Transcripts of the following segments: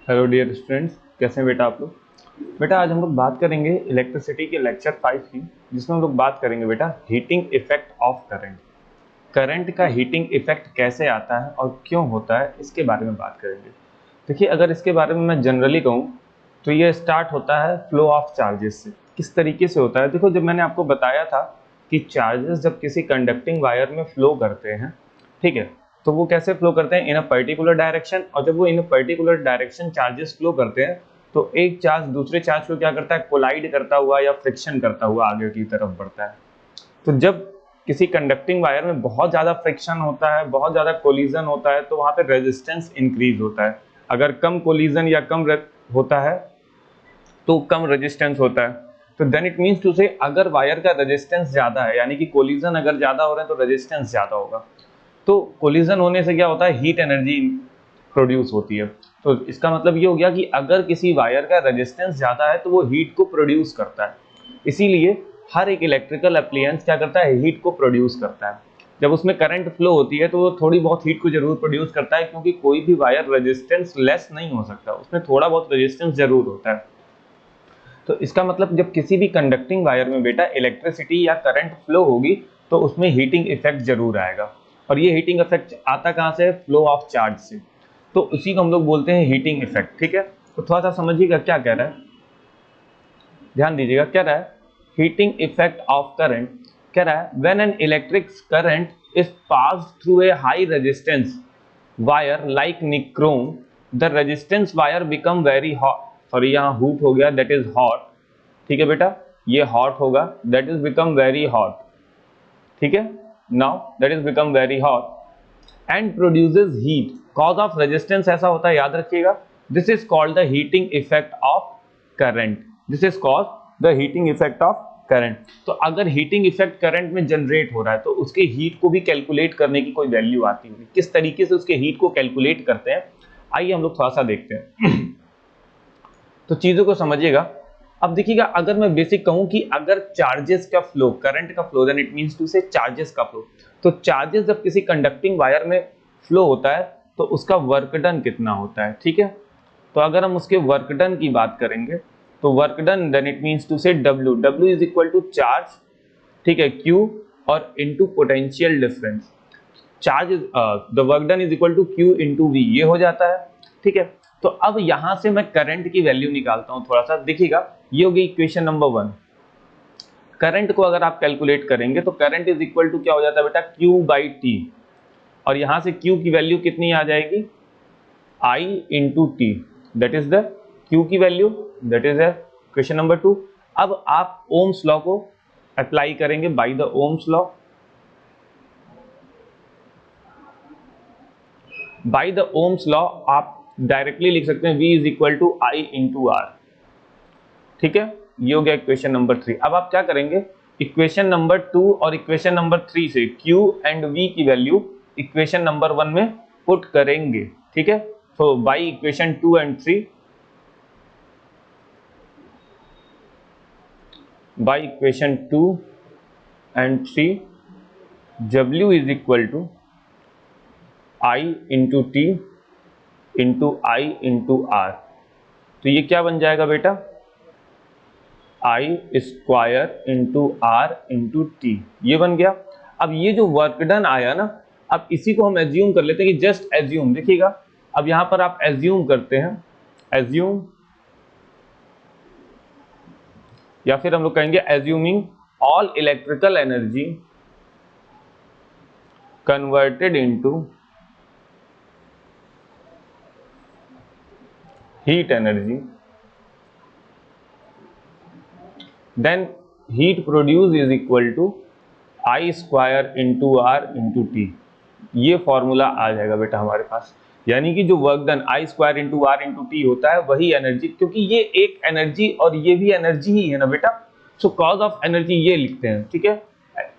Hello dear students, कैसे हैं बेटा आप लोग। बेटा आज हम लोग बात करेंगे इलेक्ट्रिसिटी के लेक्चर 5 की, जिसमें हम लोग बात करेंगे बेटा heating effect of current. Current का हीटिंग इफेक्ट कैसे आता है और क्यों होता है, इसके बारे में बात करेंगे। देखिए, अगर इसके बारे में मैं जनरली कहूँ तो ये स्टार्ट होता है फ्लो ऑफ चार्जेस से। किस तरीके से होता है, देखो जब मैंने आपको बताया था कि चार्जेस जब किसी कंडक्टिंग वायर में फ्लो करते हैं, ठीक है, तो वो कैसे फ्लो करते हैं इन अ पर्टिकुलर डायरेक्शन। और जब वो in a particular direction charges flow करते हैं तो एक चार्ज दूसरे चार्ज को क्या करता है, कोलाइड करता हुआ या फ्रिक्शन करता हुआ आगे की तरफ बढ़ता है। तो जब किसी कंडक्टिंग वायर में बहुत ज़्यादा फ्रिक्शन होता है, बहुत ज़्यादा कोलिजन होता है, तो वहाँ पे रेजिस्टेंस इंक्रीज होता है। अगर कम कोलिजन या होता है तो कम रेजिस्टेंस होता है। तो देन इट मीन्स टू से अगर वायर का रेजिस्टेंस ज़्यादा है, यानी कि कोलिजन अगर ज़्यादा हो रहे हैं तो रेजिस्टेंस ज़्यादा होगा। तो कोलिजन होने से क्या होता है, हीट एनर्जी प्रोड्यूस होती है। तो इसका मतलब ये हो गया कि अगर किसी वायर का रेजिस्टेंस ज़्यादा है तो वो हीट को प्रोड्यूस करता है। इसीलिए हर एक इलेक्ट्रिकल अप्लायंस क्या करता है, हीट को प्रोड्यूस करता है। जब उसमें करंट फ्लो होती है तो वो थोड़ी बहुत हीट को जरूर प्रोड्यूस करता है, क्योंकि कोई भी वायर रेजिस्टेंस लेस नहीं हो सकता, उसमें थोड़ा बहुत रेजिस्टेंस जरूर होता है। तो इसका मतलब जब किसी भी कंडक्टिंग वायर में बेटा इलेक्ट्रिसिटी या करंट फ्लो होगी तो उसमें हीटिंग इफेक्ट जरूर आएगा। और ये हीटिंग इफेक्ट आता कहाँ से, फ्लो ऑफ चार्ज से। तो उसी को हम लोग बोलते हैं हीटिंग इफेक्ट। ठीक है, तो थोड़ा सा समझिएगा क्या कह रहा है, ध्यान दीजिएगा। क्या रहा है, हीटिंग इफेक्ट ऑफ करंट कह रहा है when an electric current is passed through a high resistance wire like nichrome, the resistance wire become very hot. Sorry, यहाँ हूट हो गया, दैट इज हॉट। ठीक है बेटा, ये हॉट होगा, that is become very hot. ठीक है, now that is become very hot and produces heat. Cause of resistance ऐसा होता है, याद रखिएगा। This is called the heating effect of current. This is called the heating effect of current. तो अगर heating effect current में generate हो रहा है तो उसके हीट को भी कैलकुलेट करने की कोई वैल्यू आती होगी। किस तरीके से उसके हीट को कैलकुलेट करते हैं, आइए हम लोग थोड़ा सा देखते हैं। तो चीजों को समझिएगा। अब देखिएगा, अगर मैं बेसिक कहूं कि अगर चार्जेस का फ्लो, करंट का flow, then it means to say charges का फ्लो। तो चार्जेस जब किसी कंडक्टिंग वायर में फ्लो होता है तो उसका वर्क डन कितना होता है। ठीक है, तो अगर हम उसके वर्क डन की बात करेंगे तो work done then it means to say W, W is equal to charge, ठीक है, Q और into potential difference. Charge the work done is equal to Q into V, ये हो जाता है। ठीक है, तो अब यहां से मैं करंट की वैल्यू निकालता हूं। थोड़ा सा देखिएगा, ये होगी इक्वेशन नंबर 1। करंट को अगर आप कैलकुलेट करेंगे तो करंट इज इक्वल टू क्या हो जाता है बेटा, Q बाई टी। और यहां से Q की वैल्यू कितनी आ जाएगी, I into T, that is the Q की value, that is question number 2। अब आप ओम्स लॉ को अप्लाई करेंगे by the Ohm's law. By the Ohm's law आप डायरेक्टली लिख सकते हैं V is equal to I into R. ठीक है, ये हो गया इक्वेशन नंबर 3। अब आप क्या करेंगे, इक्वेशन नंबर 2 और इक्वेशन नंबर 3 से Q एंड V की वैल्यू इक्वेशन नंबर 1 में पुट करेंगे। ठीक है, तो by equation 2 and 3, by equation 2 and 3, W is equal to I into T into I into R. तो ये क्या बन जाएगा बेटा, I square into R into T, ये बन गया। अब ये जो वर्क डन आया ना, अब इसी को हम एज्यूम कर लेते हैं कि जस्ट एज्यूम, देखिएगा अब यहां पर आप एज्यूम करते हैं, एज्यूम, या फिर हम लोग कहेंगे assuming all electrical energy converted into heat energy, then heat produce is equal to I square into R into T. ये फॉर्मूला आ जाएगा बेटा हमारे पास। यानी कि जो work done I square into R into T होता है वही एनर्जी, क्योंकि ये एक एनर्जी और ये भी एनर्जी ही है ना बेटा। सो कॉज ऑफ एनर्जी ये लिखते हैं। ठीक है,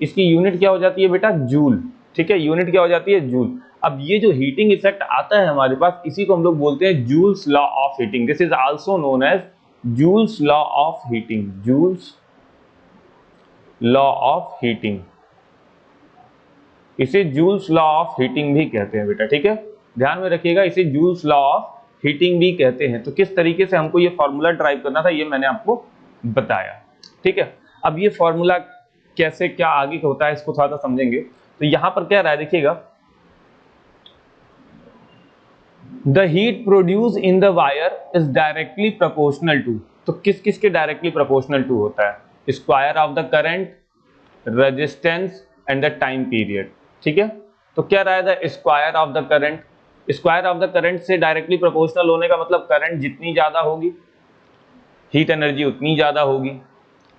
इसकी यूनिट क्या हो जाती है बेटा, जूल। ठीक है, यूनिट क्या हो जाती है, जूल। अब ये जो हीटिंग इफेक्ट आता है हमारे पास, इसी को हम लोग बोलते हैं Joule's law of heating. This is also known as Joule's law of heating, Joule's law of heating, इसे जूल्स लॉ ऑफ हीटिंग भी कहते हैं बेटा। ठीक है, ध्यान में रखिएगा, इसे जूल्स लॉ ऑफ हीटिंग भी कहते हैं। तो किस तरीके से हमको ये फॉर्मूला ड्राइव करना था ये मैंने आपको बताया, ठीक है। अब ये फॉर्मूला कैसे क्या आगे होता है इसको थोड़ा सा समझेंगे। तो यहां पर क्या रहा है देखिएगा, the heat produce in the wire is directly proportional to, तो किस किस के डायरेक्टली प्रोपोर्शनल टू होता है, square of the current, resistance and the time period, ठीक है। तो क्या रहा है, the square of the current, square of the current से डायरेक्टली प्रोपोर्शनल होने का मतलब करंट जितनी ज्यादा होगी हीट एनर्जी उतनी ज्यादा होगी,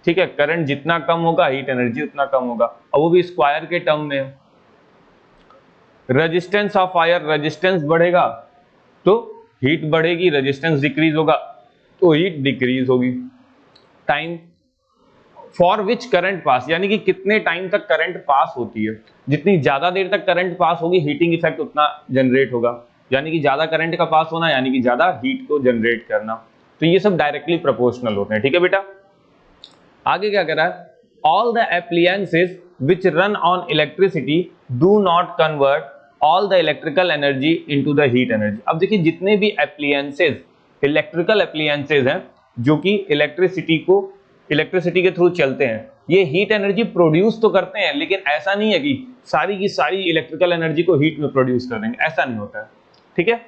ठीक है। करंट जितना कम होगा हीट एनर्जी उतना कम होगा, और वो भी स्क्वायर के टर्म में। रेजिस्टेंस ऑफ वायर, रेजिस्टेंस बढ़ेगा तो हीट बढ़ेगी, रेजिस्टेंस डिक्रीज होगा तो हीट डिक्रीज होगी। Time for which current pass, यानी कि कितने टाइम तक करंट पास होती है, जितनी ज्यादा देर तक करंट पास होगी हीटिंग इफेक्ट उतना जनरेट होगा, यानी कि ज्यादा करंट का पास होना यानी कि ज्यादा हीट को जनरेट करना। तो ये सब डायरेक्टली प्रोपोर्शनल होते हैं, ठीक है बेटा। आगे क्या कह रहा है, all the appliances which run on electricity do not convert all the electrical energy into the heat energy. अब देखिए जितने भी एप्लियंसेस, इलेक्ट्रिकल एप्लियंसेस हैं जो कि इलेक्ट्रिसिटी के थ्रू चलते हैं, ये हीट एनर्जी प्रोड्यूस तो करते हैं, लेकिन ऐसा नहीं है कि सारी की सारी इलेक्ट्रिकल एनर्जी को हीट में प्रोड्यूस कर देंगे, ऐसा नहीं होता है, ठीक है।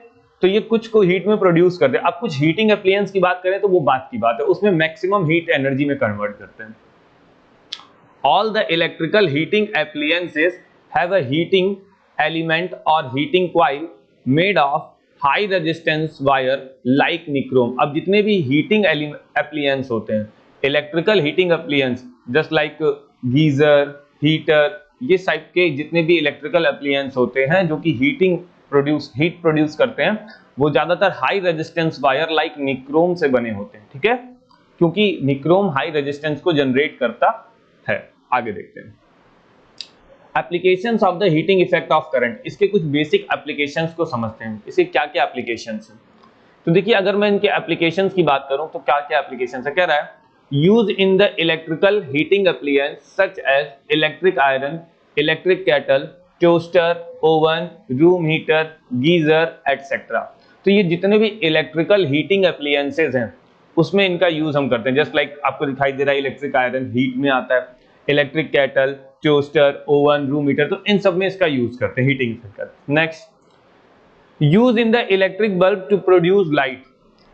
तो ये कुछ को हीट में प्रोड्यूस करते हैं। अब कुछ हीटिंग एप्लियंस की बात करें तो वो बात की बात है, उसमें मैक्सिमम हीट एनर्जी में कन्वर्ट करते हैं। All the electrical heating appliances have a heating element और heating coil made of high resistance wire like nichrome. अब जितने भी हीटिंग एप्लियंस होते हैं, electrical heating appliance just like geyser, heater, ये टाइप के जितने भी इलेक्ट्रिकल एप्लियंस होते हैं जो कि हीट प्रोड्यूस करते हैं, वो ज्यादातर high resistance wire like nichrome से बने होते हैं, ठीक है, क्योंकि निक्रोम हाई रेजिस्टेंस को जनरेट करता है। आगे देखते हैं applications of the heating effect of current. इसके कुछ बेसिक एप्लीकेशंस को समझते हैं, इसके क्या क्या एप्लीकेशंस हैं। तो देखिए अगर मैं इनके एप्लीकेशंस की बात करूं तो क्या क्या एप्लीकेशंस है, कह रहा है use in the electrical heating appliances such as electric iron, electric kettle, toaster, oven, room heater, geyser etcetera. तो ये जितने भी इलेक्ट्रिकल हीटिंग एप्लियंसेस हैं उसमें इनका यूज हम करते हैं। जस्ट लाइक आपको दिखाई दे रहा है इलेक्ट्रिक आयरन हीट में आता है, electric kettle, toaster, oven, room heater, तो इन सब में इसका यूज करते हैं heating effect. Next, use in the electric bulb to produce light.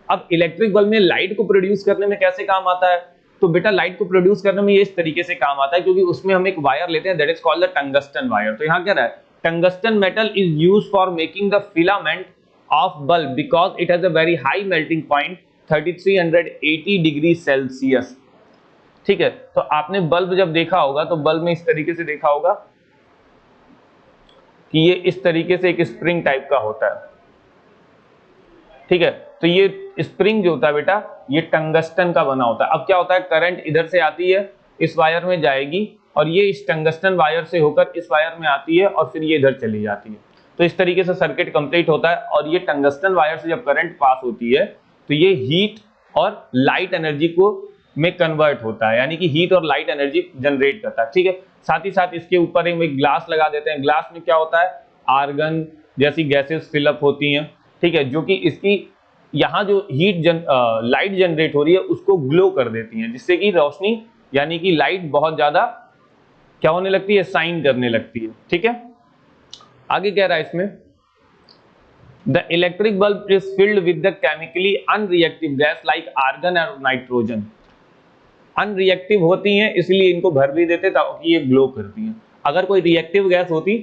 अब इलेक्ट्रिक बल्ब में लाइट को प्रोड्यूस करने में कैसे काम आता है, तो बेटा लाइट को प्रोड्यूस करने में ये इस तरीके से काम आता है, क्योंकि उसमें हम एक वायर लेते हैं that is called the tungsten wire. तो यहाँ क्या रहा है, tungsten metal is used for making the filament of bulb because it has a very high melting point 3380 degree Celsius, ठीक है। तो आपने बल्ब जब देखा होगा तो बल्ब में इस तरीके से देखा होगा कि ये इस तरीके से एक स्प्रिंग टाइप का होता है, ठीक है। तो ये स्प्रिंग जो होता है बेटा ये टंगस्टन का बना होता है। अब क्या होता है, करंट इधर से आती है इस वायर में जाएगी और ये इस टंगस्टन वायर से होकर इस वायर में आती है और फिर ये इधर चली जाती है। तो इस तरीके से सर्किट कंप्लीट होता है। और ये टंगस्टन वायर से जब करंट पास होती है तो ये हीट और लाइट एनर्जी को में कन्वर्ट होता है, यानी कि हीट और लाइट एनर्जी जनरेट करता है, ठीक है। साथ ही साथ इसके ऊपर एक ग्लास लगा देते हैं। ग्लास में क्या होता है, आर्गन जैसी गैसेस फिलअप होती हैं, ठीक है, जो कि इसकी यहाँ जो लाइट जनरेट हो रही है उसको ग्लो कर देती हैं, जिससे कि रोशनी यानी कि लाइट बहुत ज्यादा क्या होने लगती है, शाइन करने लगती है, ठीक है। आगे कह रहा है इसमें, the electric bulb is filled with the chemically unreactive gas like argon और नाइट्रोजन। अनरिएक्टिव होती हैं इसलिए इनको भर भी देते ताकि ये ग्लो करती हैं। अगर कोई रिएक्टिव गैस होती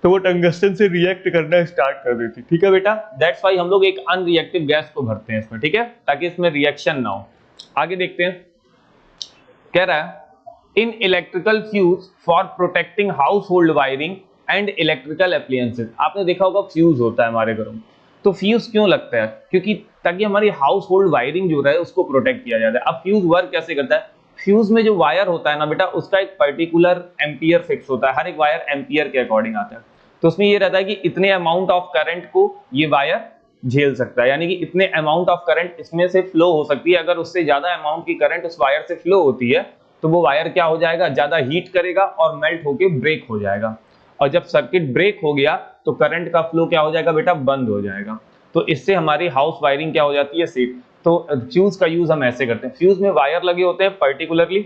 तो वो टंगस्टन से रिएक्ट करना स्टार्ट कर देती, ठीक है बेटा। दैट्स वाई हम लोग एक अनरिएक्टिव गैस को भरते हैं इसमें, ठीक है, ताकि इसमें रिएक्शन ना हो। आगे देखते हैं, कह रहा है in electrical fuse for protecting house hold wiring and electrical appliances. आपने देखा होगा फ्यूज होता है हमारे घरों में, तो फ्यूज क्यों लगता है, क्योंकि ताकि हमारी हाउस होल्ड वायरिंग जो है उसको प्रोटेक्ट किया जाता है। अब फ्यूज वर्क कैसे करता है, फ्यूज में जो वायर होता है ना बेटा उसका एक पर्टिकुलर एम्पियर फिक्स होता है, हर एक वायर एम्पियर के अकॉर्डिंग आता है। तो उसमें ये रहता है कि इतने अमाउंट ऑफ करंट को ये वायर झेल सकता है, यानी कि इतने अमाउंट ऑफ करंट इसमें से फ्लो हो सकती है। अगर उससे ज्यादा अमाउंट की करंट उस वायर से फ्लो होती है तो वो वायर क्या हो जाएगा, ज्यादा हीट करेगा और मेल्ट होके ब्रेक हो जाएगा। और जब सर्किट ब्रेक हो गया तो करंट का फ्लो क्या हो जाएगा बेटा, बंद हो जाएगा। तो इससे हमारी हाउस वायरिंग क्या हो जाती है, सेफ। तो फ्यूज का यूज हम ऐसे करते हैं, फ्यूज में वायर लगे होते हैं पर्टिकुलरली,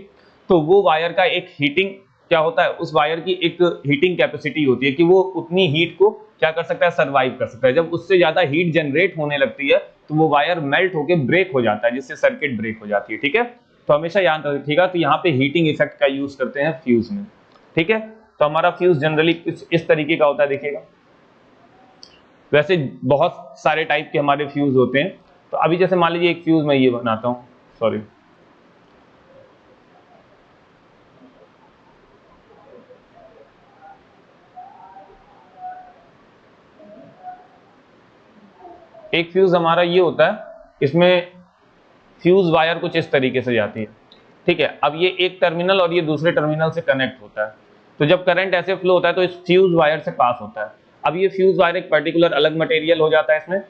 तो वो वायर का एक हीटिंग क्या होता है, उस वायर की एक हीटिंग कैपेसिटी होती है कि वो उतनी हीट को क्या कर सकता है, सर्वाइव कर सकता है। जब उससे ज्यादा हीट जनरेट होने लगती है तो वो वायर मेल्ट होकर ब्रेक हो जाता है, जिससे सर्किट ब्रेक हो जाती है। ठीक है, तो हमेशा याद रखिएगा। तो यहाँ पे हीटिंग इफेक्ट का यूज करते हैं फ्यूज में। ठीक है, तो हमारा फ्यूज जनरली इस तरीके का होता है, देखिएगा। वैसे बहुत सारे टाइप के हमारे फ्यूज होते हैं। तो अभी जैसे मान लीजिए एक फ्यूज मैं ये बनाता हूँ, सॉरी, एक फ्यूज हमारा ये होता है, इसमें फ्यूज वायर कुछ इस तरीके से जाती है। ठीक है, अब ये एक टर्मिनल और ये दूसरे टर्मिनल से कनेक्ट होता है, तो जब करंट ऐसे फ्लो होता है तो इस फ्यूज वायर से पास होता है। अब ये फ्यूज वायर एक पर्टिकुलर अलग मटेरियल हो जाता है, इसमें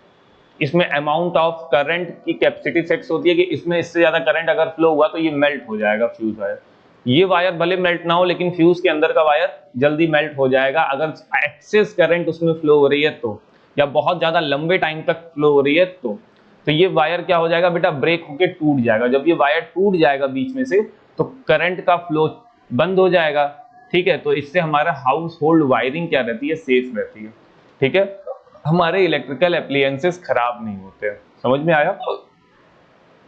इसमें अमाउंट ऑफ करंट की कैपेसिटी फिक्स होती है कि इसमें इससे ज्यादा करंट अगर फ्लो हुआ तो ये मेल्ट हो जाएगा फ्यूज वायर। ये वायर भले मेल्ट ना हो, लेकिन फ्यूज के अंदर का वायर जल्दी मेल्ट हो जाएगा अगर एक्सेस करंट उसमें फ्लो हो रही है तो, या बहुत ज्यादा लंबे टाइम तक फ्लो हो रही है तो ये वायर क्या हो जाएगा बेटा, ब्रेक होके टूट जाएगा। जब ये वायर टूट जाएगा बीच में से तो करंट का फ्लो बंद हो जाएगा। ठीक है, तो इससे हमारा हाउस होल्ड वायरिंग क्या रहती है, सेफ रहती है। ठीक है, हमारे इलेक्ट्रिकल एप्लायंसेस खराब नहीं होते। समझ में आया?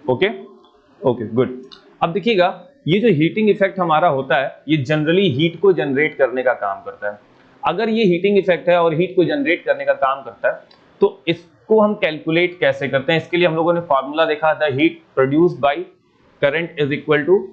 Okay okay good. अब देखिएगा, ये जो हीटिंग इफेक्ट हमारा होता है ये जनरली हीट को जनरेट करने का काम करता है। अगर ये हीटिंग इफेक्ट है और हीट को जनरेट करने का काम करता है तो इसको हम कैलकुलेट कैसे करते हैं, इसके लिए हम लोगों ने फॉर्मूला देखा था, heat produced by current is equal to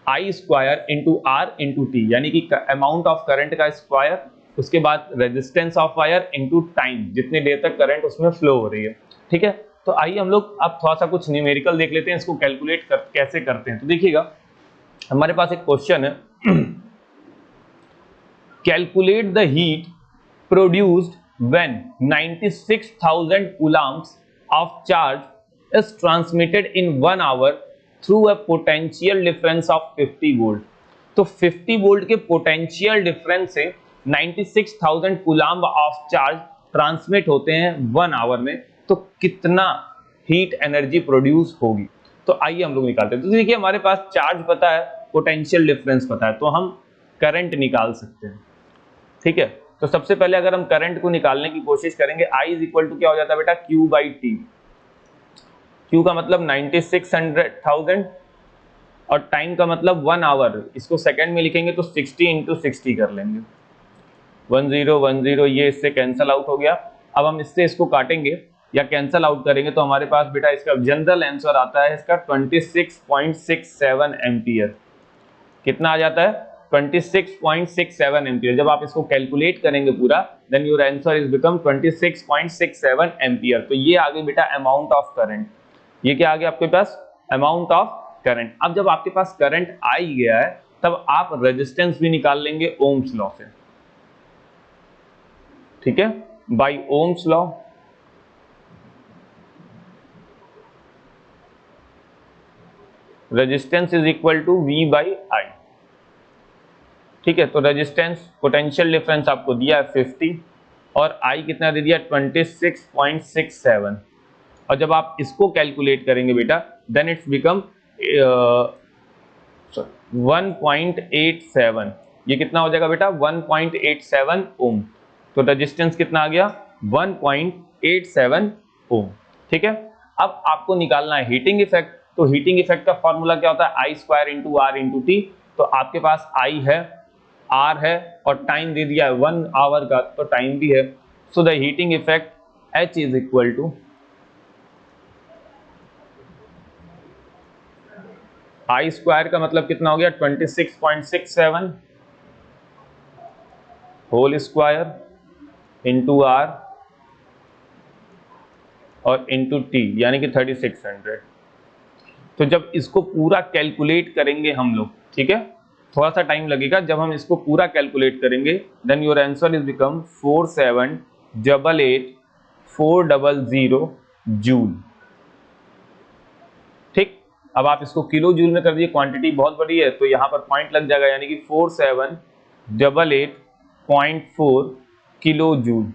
I square into R into T, यानी कि अमाउंट ऑफ करंट का स्क्वायर, उसके बाद resistance of wire into time, जितने देर तक करंट उसमें फ्लो हो रही है। ठीक है, तो आइए हम लोग अब थोड़ा सा कुछ न्यूमेरिकल देख लेते हैं, इसको कैलकुलेट कैसे करते हैं। तो देखिएगा, हमारे पास एक क्वेश्चन है, calculate the heat produced when 96,000 coulombs of charge is transmitted in 1 hour through a potential difference of 50 volt. तो 50 वोल्ट के पोटेंशियल डिफरेंस से 96,000 कूलाम्ब ऑफ चार्ज ट्रांसमिट होते हैं 1 आवर में, तो कितना हीट एनर्जी प्रोड्यूस होगी। तो आइए हम लोग निकालते हैं। तो देखिए, हमारे पास चार्ज पता है, पोटेंशियल डिफरेंस पता है, तो हम करंट निकाल सकते हैं। ठीक है, तो सबसे पहले अगर हम करंट को निकालने की कोशिश करेंगे, I इज इक्वल टू क्या हो जाता है बेटा, Q बाई टी। Q का मतलब 96,000 और टाइम का मतलब 1 आवर, इसको सेकंड में लिखेंगे तो 60 इंटू 60 कर लेंगे, 1010, ये इससे कैंसल आउट हो गया। अब हम इससे इसको काटेंगे या कैंसल आउट करेंगे तो हमारे पास बेटा इसका जनरल आंसर आता है इसका 26.67 एम्पियर। कितना आ जाता है, 26.67 एम्पियर। जब आप इसको कैलकुलेट करेंगे पूरा, then your answer is become 26.67 ampere. तो ये आ गई बेटा अमाउंट ऑफ करंट। ये क्या आ गया आपके पास, अमाउंट ऑफ करंट। अब जब आपके पास करंट आ ही गया है, तब आप रेजिस्टेंस भी निकाल लेंगे ओम्स लॉ से। ठीक है, by Ohm's law resistance is equal to V by I. ठीक है, तो रेजिस्टेंस पोटेंशियल डिफरेंस आपको दिया है 50 और I कितना दे दिया 26.67। और जब आप इसको कैलकुलेट करेंगे बेटा, देन इट्स बिकम 1.87। ये कितना हो जाएगा बेटा, 1.87 ओम। तो रेजिस्टेंस कितना आ गया, 1.87 ओम। ठीक है, अब आपको निकालना है हीटिंग इफेक्ट। तो हीटिंग इफेक्ट का फॉर्मूला क्या होता है, I square into R into T. तो आपके पास आई है, आर है और टाइम दे दिया है 1 आवर का, तो टाइम भी है। So the heating effect H is equal to I square का मतलब कितना हो गया 26.67 होल स्क्वायर इंटू आर और इंटू टी, यानी कि 3600। तो जब इसको पूरा कैलकुलेट करेंगे हम लोग, ठीक है, थोड़ा सा टाइम लगेगा, जब हम इसको पूरा कैलकुलेट करेंगे, then your answer is become 4788,400 joule. ठीक, अब आप इसको किलो जूल में कर दिए, क्वांटिटी बहुत बड़ी है तो यहाँ पर पॉइंट लग जाएगा, यानी कि 4788.4 किलो जूल।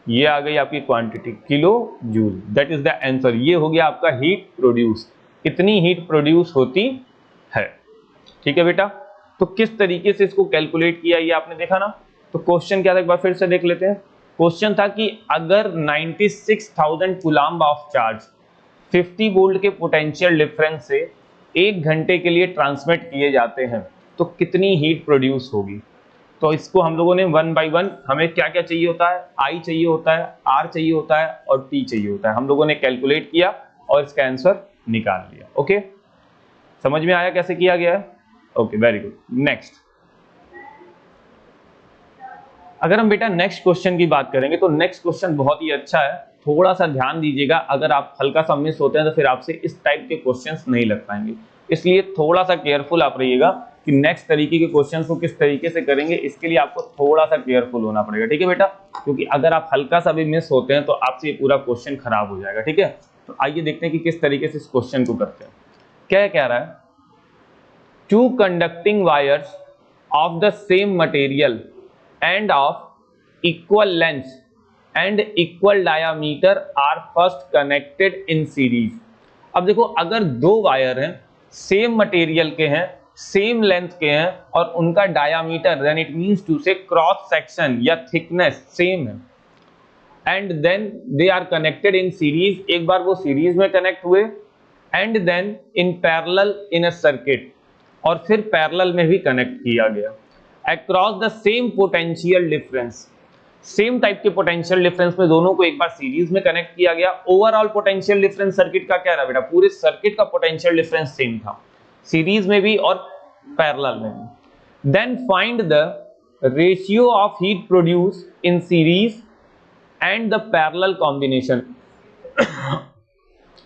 ये आ गई आपकी quantity kilo joule, that is the answer. ये हो गया आपका हीट प्रोड्यूस, इतनी हीट प्रोड्यूस होती है। ठीक है बेटा, तो किस तरीके से इसको कैलकुलेट किया ये आपने देखा ना। तो क्वेश्चन क्या था एक बार फिर से देख लेते हैं। क्वेश्चन था कि अगर 96,000 कूलम्ब ऑफ चार्ज 50 वोल्ट के पोटेंशियल डिफरेंस से 1 घंटे के लिए ट्रांसमिट किए जाते हैं तो कितनी हीट प्रोड्यूस होगी। तो इसको हम लोगों ने वन बाय वन, हमें क्या क्या चाहिए होता है, आई चाहिए होता है, आर चाहिए होता है और टी चाहिए होता है, हम लोगों ने कैलकुलेट किया और इसका आंसर निकाल लिया। ओके, समझ में आया कैसे किया गया है। Okay, very good. नेक्स्ट, अगर हम बेटा नेक्स्ट क्वेश्चन की बात करेंगे तो नेक्स्ट क्वेश्चन बहुत ही अच्छा है, थोड़ा सा ध्यान दीजिएगा। अगर आप हल्का सा मिस होते हैं तो फिर आपसे इस टाइप के क्वेश्चंस नहीं लग पाएंगे, इसलिए थोड़ा सा केयरफुल आप रहिएगा कि नेक्स्ट तरीके के क्वेश्चंस को किस तरीके से करेंगे। इसके लिए आपको थोड़ा सा केयरफुल होना पड़ेगा, ठीक है बेटा, क्योंकि अगर आप हल्का सा भी मिस होते हैं तो आपसे ये पूरा क्वेश्चन खराब हो जाएगा। ठीक है, तो आइए देखते हैं कि किस तरीके से इस क्वेश्चन को करते हैं। क्या कह रहा है, two conducting wires of the same material and of equal length and equal diameter are first connected in series। अब देखो, अगर दो वायर हैं, सेम मटेरियल के हैं, सेम लेंथ के हैं और उनका diameter, then it means to say cross section या थिकनेस सेम है, and then they are connected in series, एक बार वो सीरीज में कनेक्ट हुए, and then in parallel in a circuit, और फिर पैरेलल में भी कनेक्ट किया गया across the same potential difference. Same type के पोटेंशियल डिफरेंस में दोनों को एक बार सीरीज में कनेक्ट किया गया। ओवरऑल पोटेंशियल डिफरेंस सर्किट का क्या रहा बेटा, पूरे सर्किट का पोटेंशियल डिफरेंस सेम था, सीरीज में भी और पैरेलल में भी। Then find the ratio of heat produce in series and the parallel combination.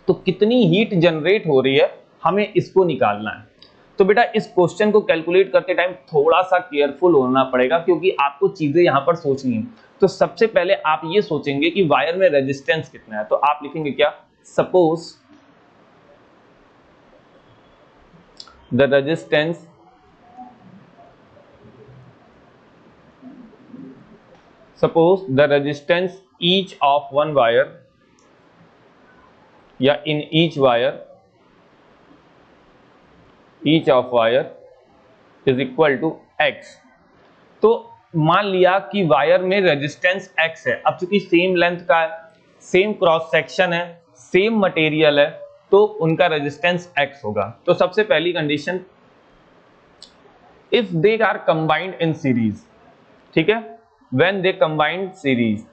तो कितनी हीट जनरेट हो रही है, हमें इसको निकालना है। तो बेटा इस क्वेश्चन को कैलकुलेट करते टाइम थोड़ा सा केयरफुल होना पड़ेगा, क्योंकि आपको चीजें यहां पर सोचनी है। तो सबसे पहले आप ये सोचेंगे कि वायर में रेजिस्टेंस कितना है, तो आप लिखेंगे क्या, suppose the resistance each of one wire या in each wire, each of wire is equal to x। तो मान लिया कि वायर में रेजिस्टेंस x है। अब चूंकि सेम लेंथ का है, सेम क्रॉस सेक्शन है, सेम मटेरियल है, तो उनका रेजिस्टेंस x होगा। तो सबसे पहली condition, if they are combined in series, ठीक है, व्हेन दे कंबाइंड सीरीज,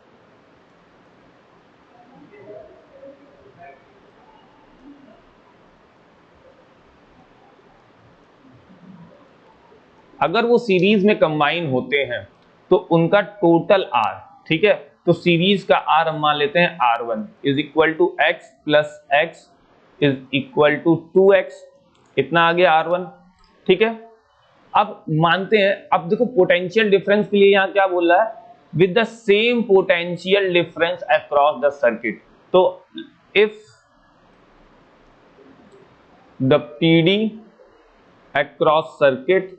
अगर वो सीरीज में कंबाइन होते हैं तो उनका टोटल आर, ठीक है, तो सीरीज का आर हम मान लेते हैं R1 is equal to x plus x is equal to 2x, इतना आ गया R1। ठीक है, अब मानते हैं, अब देखो पोटेंशियल डिफरेंस के लिए यहां क्या बोल रहा है, with the same potential difference across the circuit. तो if the PD across circuit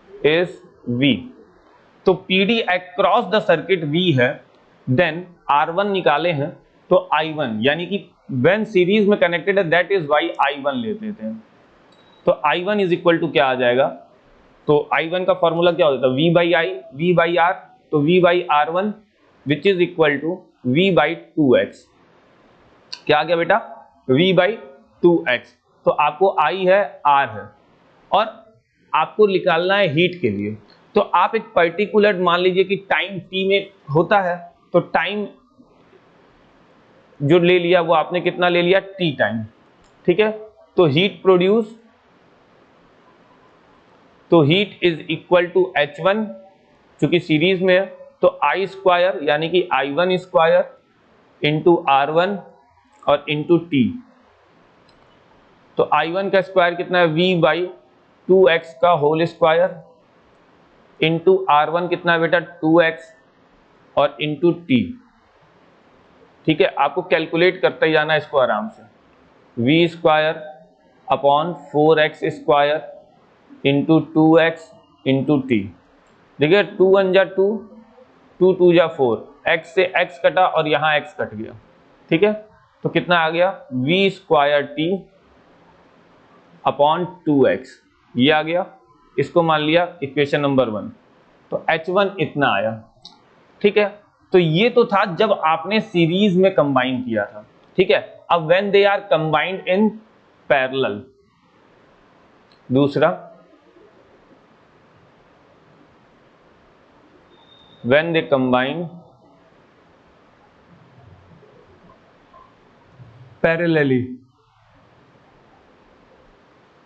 is V, तो PD across the circuit V है, देन R1 निकाले हैं तो I1, यानी कि when सीरीज में कनेक्टेड है दैट इज वाई I1 लेते थे। तो I1 इज इक्वल टू क्या आ जाएगा, तो I1 का फॉर्मूला क्या होता है, V by I, V by R, तो V by R1 which is equal to V by 2x। क्या आ गया बेटा, V बाई 2x। तो आपको I है, R है, और आपको निकालना है हीट के लिए। तो आप एक पर्टिकुलर मान लीजिए कि टाइम t में होता है, तो टाइम जो ले लिया वो आपने कितना ले लिया, t टाइम। ठीक है, तो हीट प्रोड्यूस, तो heat is equal to H1, चूंकि सीरीज में है तो I स्क्वायर यानी कि I1 स्क्वायर इंटू R1 और इंटू T। तो I1 का स्क्वायर कितना है, V बाई 2x का होल स्क्वायर इंटू R1 कितना है बेटा, 2x और इंटू T। ठीक है, आपको कैलकुलेट करते जाना इसको आराम से, V square upon 4x square into 2x into T। देखिए 2 1 जा 2, 2 2 जा 4, x से x कटा और यहाँ x कट गया, ठीक है। तो कितना आ गया v square T upon 2x, ये आ गया। इसको मान लिया इक्वेशन नंबर 1, तो h1 इतना आया, ठीक है। तो ये तो था जब आपने सीरीज में कंबाइन किया था, ठीक है। अब when they are combined in parallel, दूसरा when they combine parallelly,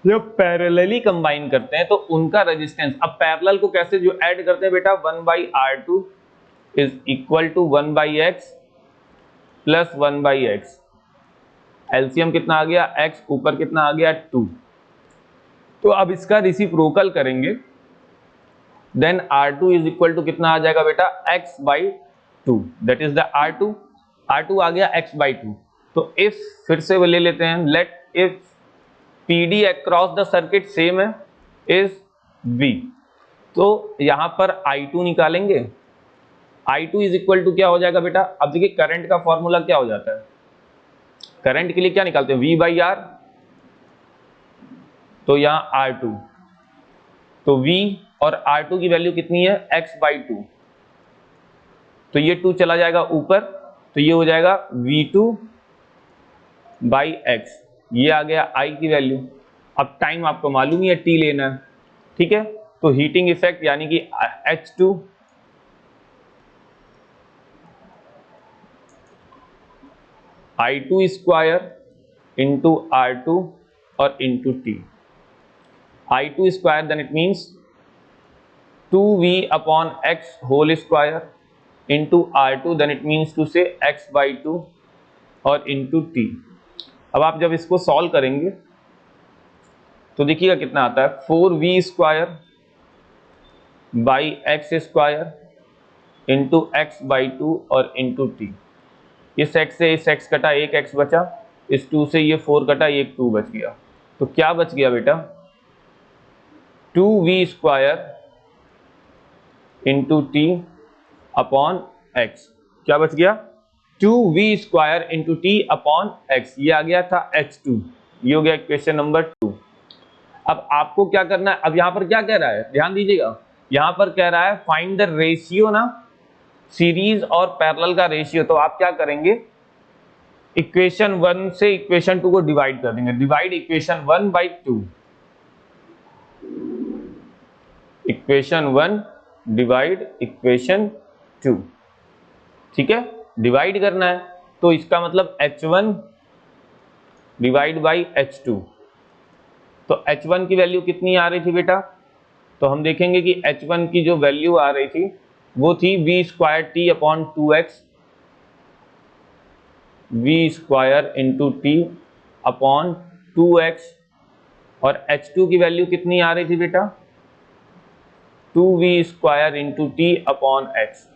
जब पैरेलली कंबाइन करते हैं तो उनका रेजिस्टेंस, अब पैरेलल को कैसे जो ऐड करते हैं बेटा, 1/r2 is equal to 1/x plus 1/x, LCM कितना आ गया x, ऊपर कितना आ गया 2। तो अब इसका रेसिप्रोकल करेंगे, then R2 is equal to कितना आ जाएगा बेटा x/2, that is the R2 आ गया x/2। तो इफ, फिर से वो ले लेते हैं, let if PD across the circuit same है इज V, तो यहां पर I2 निकालेंगे, I2 इज इक्वल टू क्या हो जाएगा बेटा, अब देखिए करंट का फॉर्मूला क्या हो जाता है, करंट के लिए क्या निकालते हैं V/R, तो यहां R2, तो V और R2 की वैल्यू कितनी है x/2, तो ये 2 चला जाएगा ऊपर, तो ये हो जाएगा V2/x, ये आ गया I की वैल्यू। अब टाइम आपको मालूम ही है t लेना है, ठीक है। तो हीटिंग इफेक्ट यानी कि H2 I2 square into R2 और into T, I2 square then it means 2V/x whole square into R2 then it means to say x/2 और इंटू T। अब आप जब इसको सॉल्व करेंगे तो देखिएगा कितना आता है, 4V square by x square into x/2 और इंटू T। इस x से इस x कटा, एक x बचा, इस 2 से ये 4 कटा, एक 2 बच गया, तो क्या बच गया बेटा 2V square into T upon x, क्या बच गया 2V square into T upon x, ये आ गया था H2, ये हो गया इक्वेशन नंबर 2। अब आपको क्या करना है, अब यहां पर क्या कह रहा है, ध्यान दीजिएगा, यहां पर कह रहा है फाइंड द रेशियो ना, सीरीज और पैरेलल का रेशियो। तो आप क्या करेंगे, इक्वेशन 1 से इक्वेशन 2 को डिवाइड कर देंगे, divide equation 1/2, equation 1 divide equation 2, ठीक है, डिवाइड करना है। तो इसका मतलब H1 डिवाइड बाई H2, तो H1 की वैल्यू कितनी आ रही थी बेटा, तो हम देखेंगे कि H1 की जो वैल्यू आ रही थी वो थी V square T upon 2x, V square into T upon 2x, और H2 की वैल्यू कितनी आ रही थी बेटा 2V square into T upon x।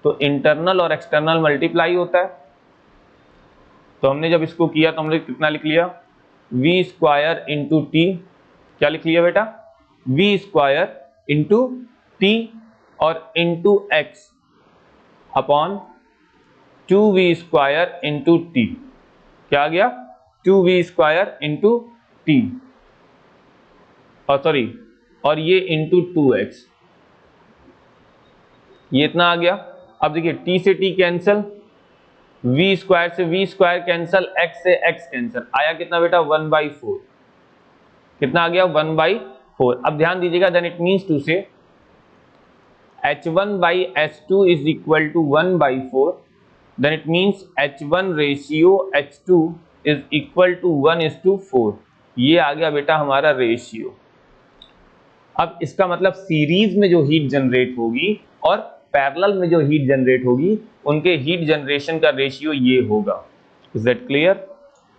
तो इंटरनल और एक्सटर्नल मल्टीप्लाई होता है, तो हमने जब इसको किया तो हमने कितना लिख लिया V स्क्वायर इंटू T, क्या लिख लिया बेटा V स्क्वायर इंटू T और into x upon 2V square into T, क्या आ गया 2V स्क्वायर इंटू T, और सॉरी, और ये इंटू 2x, ये इतना आ गया। अब देखिए T से T कैंसल, V स्क्वायर से V स्क्वायर कैंसल, x से x कैंसल, आया कितना बेटा 1/4, कितना आ गया 1/4। अब ध्यान दीजिएगा, then it means to say H1/H2 is equal to 1/4, then it means H1 ratio H2 is equal to 1:4, ये आ गया बेटा हमारा रेशियो। अब इसका मतलब सीरीज में जो हीट जनरेट होगी और पैरेलल में जो हीट जनरेट होगी, उनके हीट जनरेशन का रेशियो ये होगा। Is that clear?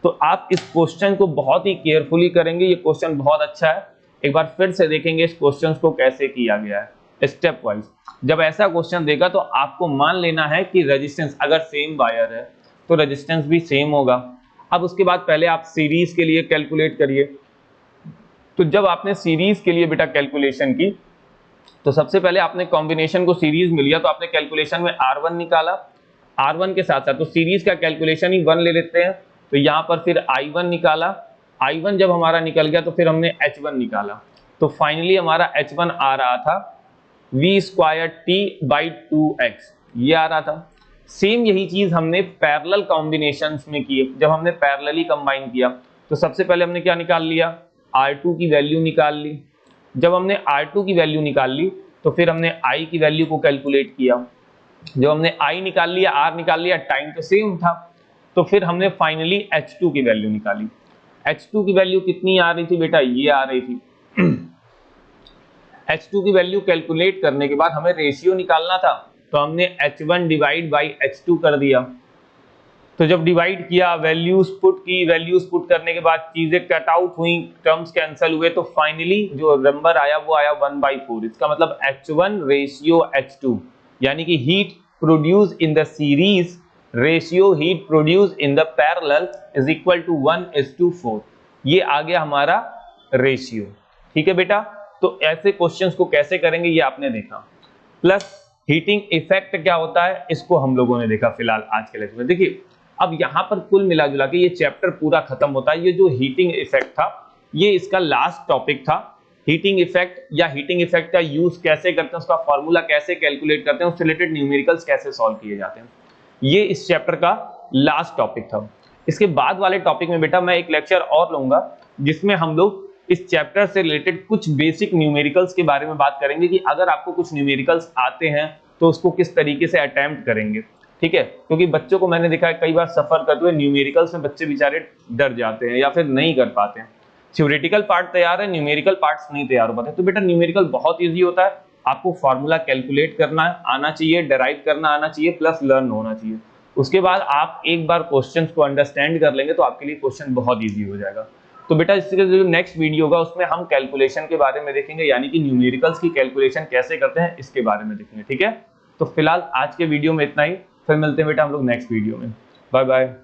तो आप इस क्वेश्चन को बहुत ही केयरफुली करेंगे, ये क्वेश्चन बहुत अच्छा है। एक बार फिर से देखेंगे इस क्वेश्चन को कैसे किया गया है स्टेप वाइज। जब ऐसा क्वेश्चन देगा तो आपको मान लेना है कि रेजिस्टेंस अगर सेम वायर है तो रेजिस्टेंस भी सेम होगा। अब उसके बाद पहले आप सीरीज के लिए कैलकुलेट करिए। तो जब आपने सीरीज के लिए बेटा कैलकुलेशन की तो सबसे पहले आपने कॉम्बिनेशन को सीरीज मिल गया तो आपने कैलकुलेशन में R1 निकाला, R1 के साथ साथ तो सीरीज का कैलकुलेशन ही 1 ले लेते हैं, तो यहाँ पर फिर I1 निकाला, I1 जब हमारा निकल गया तो फिर हमने H1 निकाला, तो फाइनली हमारा H1 आ रहा था v²t/2x, ये आ रहा था। सेम यही चीज हमने पैरेलल कॉम्बिनेशंस में की, जब हमने पैरेलली कंबाइन किया तो सबसे पहले हमने क्या निकाल लिया, R2 की वैल्यू निकाल ली। जब हमने R2 की वैल्यू निकाल ली तो फिर हमने I की वैल्यू को कैलकुलेट किया। जब हमने I निकाल लिया, R निकाल लिया, टाइम तो सेम था, तो फिर हमने फाइनली H2 की वैल्यू निकाली। H2 की वैल्यू कितनी आ रही थी बेटा, ये आ रही थी। H2 की वैल्यू कैलकुलेट करने के बाद हमें रेशियो निकालना था, तो हमने H1 डिवाइड बाई H2 कर दिया। तो जब डिवाइड किया, वैल्यूज पुट की, वैल्यूज पुट करने के बाद चीजें कट आउट हुई, टर्म्स कैंसिल हुए, तो फाइनली जो नंबर आया वो आया 1/4। इसका मतलब H1 रेशियो H2, यानी कि heat produce in the series ratio heat produce in the parallel is equal to 1:4। ये आ गया हमारा रेशियो। ठीक है बेटा, तो ऐसे क्वेश्चंस को कैसे करेंगे ये आपने देखा। प्लस हीटिंग इफेक्ट क्या होता है इसको हम लोगों ने देखा फिलहाल आज के लेक्चर में। देखिए अब यहाँ पर कुल मिला जुला के ये चैप्टर पूरा खत्म होता है। ये जो हीटिंग इफेक्ट था ये इसका लास्ट टॉपिक था। हीटिंग इफेक्ट या हीटिंग इफेक्ट का यूज कैसे करते हैं, उसका फॉर्मूला कैसे कैलकुलेट करते हैं, उससे रिलेटेड न्यूमेरिकल्स कैसे सॉल्व किए जाते हैं, ये इस चैप्टर का लास्ट टॉपिक था। इसके बाद वाले टॉपिक में बेटा मैं एक लेक्चर और लूंगा जिसमें हम लोग इस चैप्टर से रिलेटेड कुछ बेसिक न्यूमेरिकल्स के बारे में बात करेंगे कि अगर आपको कुछ न्यूमेरिकल्स आते हैं तो उसको किस तरीके से अटेम्प्ट करेंगे। ठीक है, क्योंकि बच्चों को मैंने देखा है कई बार सफर करते हुए न्यूमेरिकल्स में बच्चे बेचारे डर जाते हैं या फिर नहीं कर पाते हैं। थ्योरेटिकल पार्ट तैयार है, न्यूमेरिकल पार्ट्स नहीं तैयार हो पाते। तो बेटा न्यूमेरिकल बहुत ईजी होता है, आपको फॉर्मूला कैलकुलेट करना आना चाहिए, डेराइव करना आना चाहिए, प्लस लर्न होना चाहिए। उसके बाद आप एक बार क्वेश्चंस को अंडरस्टैंड कर लेंगे तो आपके लिए क्वेश्चन बहुत ईजी हो जाएगा। तो बेटा इसके जो नेक्स्ट वीडियो होगा उसमें हम कैलकुलेशन के बारे में देखेंगे, यानी कि न्यूमेरिकल्स की कैलकुलेशन कैसे करते हैं इसके बारे में देखेंगे। ठीक है, तो फिलहाल आज के वीडियो में इतना ही, फिर मिलते हैं बेटा हम लोग नेक्स्ट वीडियो में। Bye bye.